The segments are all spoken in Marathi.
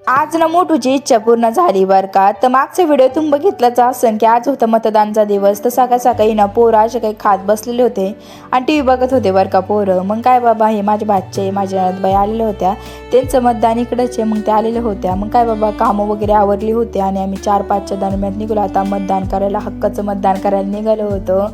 आज ना मोठूची इच्छा पूर्ण झाली बरं का. तर मागचा व्हिडिओ तुम्ही बघितलाच असन की आज होता मतदानचा दिवस. तर सकाळ सकाळी ना पोरं असे काही खात बसलेले होते आणि टी व्ही बघत होते बरं का पोरं. मग काय बाबा हे माझे भाचे माझ्या बाई आलेल्या होत्या, त्यांचं मतदान इकडंच आहे. मग ते आलेल्या होत्या. मग काय बाबा कामं वगैरे आवरली होते आणि आम्ही 4-5च्या दरम्यान निघालो आता मतदान करायला, हक्काचं मतदान करायला निघालो होतो.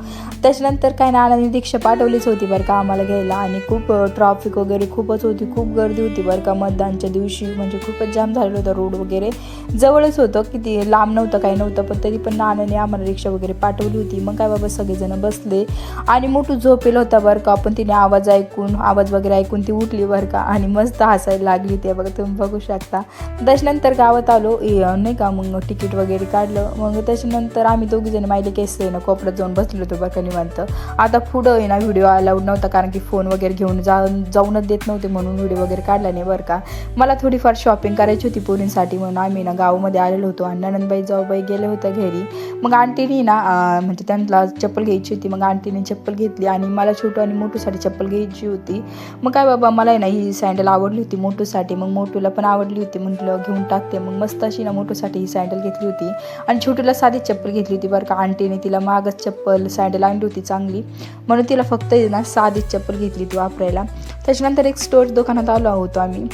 त्याच्यानंतर काय ना आनंदी दीक्षा पाठवलीच होती बरं का आम्हाला घ्यायला आणि खूप ट्रॉफिक वगैरे खूपच होती, खूप गर्दी होती बरं का मतदानच्या दिवशी. म्हणजे खूपच जाम झालेलं होतं, रोड वगैरे जवळच होतं, किती लांब नव्हतं काही नव्हतं, पण तरी पण नानाने आम्हाला रिक्षा वगैरे पाठवली होती. मग काय बाबा सगळेजण बसले आणि मोठू झोपेल होता बरं का. पण तिने आवाज वगैरे ऐकून ती उठली बरं का आणि मस्त हसायला लागली. ते बघा तुम्ही बघू शकता. त्याच्यानंतर गावात आलो नाही का, मग तिकीट वगैरे काढलं. मग त्याच्यानंतर आम्ही दोघीजण माहिले केस आहे ना कोपऱ्यात जाऊन बसलो होतो बरं का निवांत. आता पुढं आहे ना व्हिडिओ अलाउड नव्हता, कारण की फोन वगैरे घेऊन जाऊनच देत नव्हते, म्हणून व्हिडिओ वगैरे काढला नाही बरं का. मला थोडीफार शॉपिंग करायची होती पोरींसाठी, म्हणून आम्ही ना गावामध्ये आलेलो होतो आणि ननंदबाई जाऊबाई गेले होते घरी. मग आंटीनी ना म्हणजे त्यांना चप्पल घ्यायची होती. मग आंटीने चप्पल घेतली आणि मला छोटू आणि मोठूसाठी चप्पल घ्यायची होती. मग काय बाबा मला आहे ना ही सँडल आवडली होती मोठूसाठी, मग मोठूला पण आवडली होती, म्हटलं घेऊन टाकते. मग मस्त अशी ना मोठूसाठी ही सँडल घेतली होती आणि छोटूला साधी चप्पल घेतली होती बरं का. आंटीने तिला मागच चप्पल सँडल आणली होती चांगली, म्हणून तिला फक्त ना साधीच चप्पल घेतली ती वापरायला. त्याच्यानंतर एक स्टोर दुकानात आलो होतो आम्ही.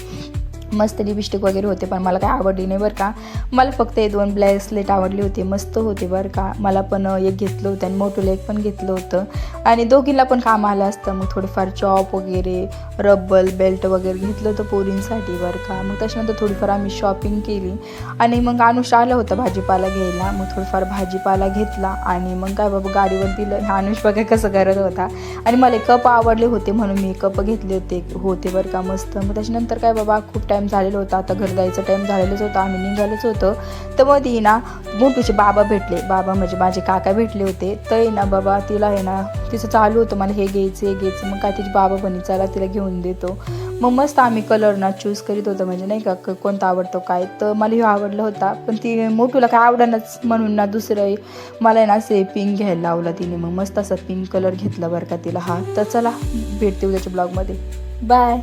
मस्त लिपस्टिक वगैरे होते, पण मला काय आवडली नाही बरं का. मला फक्त हे 2 ब्रेसलेट आवडले होते, मस्त होते बरं का. मला पण एक घेतलं होतं आणि मोठूला एक पण घेतलं होतं आणि दोघींना पण काम आलं असतं. मग थोडंफार चॉप वगैरे, रब्बल बेल्ट वगैरे घेतलं होतं पोरींसाठी बरं का. मग त्याच्यानंतर थोडीफार आम्ही शॉपिंग केली आणि मग अनुष आलं होतं भाजीपाला घ्यायला. मग थोडंफार भाजीपाला घेतला आणि मग काय बाबा गाडीवर दिलं. अनुष बघा कसं करत होता आणि मला कप आवडले होते म्हणून मी कप घेतले होते बरं का मस्त. मग त्याच्यानंतर काय बाबा खूप टाईम झालेलं होतं, आता घर जायचं टाईम झालेलंच होतं, आम्ही निघालोच होतं. तर मध्ये ना मोठूचे बाबा भेटले, बाबा म्हणजे माझे काका भेटले होते. तर ना बाबा तिला आहे ना तिचं चालू होतं मला हे घ्यायचं. मग काय तिचे बाबा पण चला तिला घेऊन देतो. मग मस्त आम्ही कलर ना चूज करीत होतो, म्हणजे नाही का कोणता आवडतो काय. तर मला हे आवडलं होता, पण ती मोठूला काय आवडणंच म्हणून ना दुसरं मला आहे ना असे पिंक घ्यायला लावला तिने. मग मस्त असं पिंक कलर घेतला बरं का तिला. हा तर चला भेटते उद्याच्या ब्लॉगमध्ये. बाय.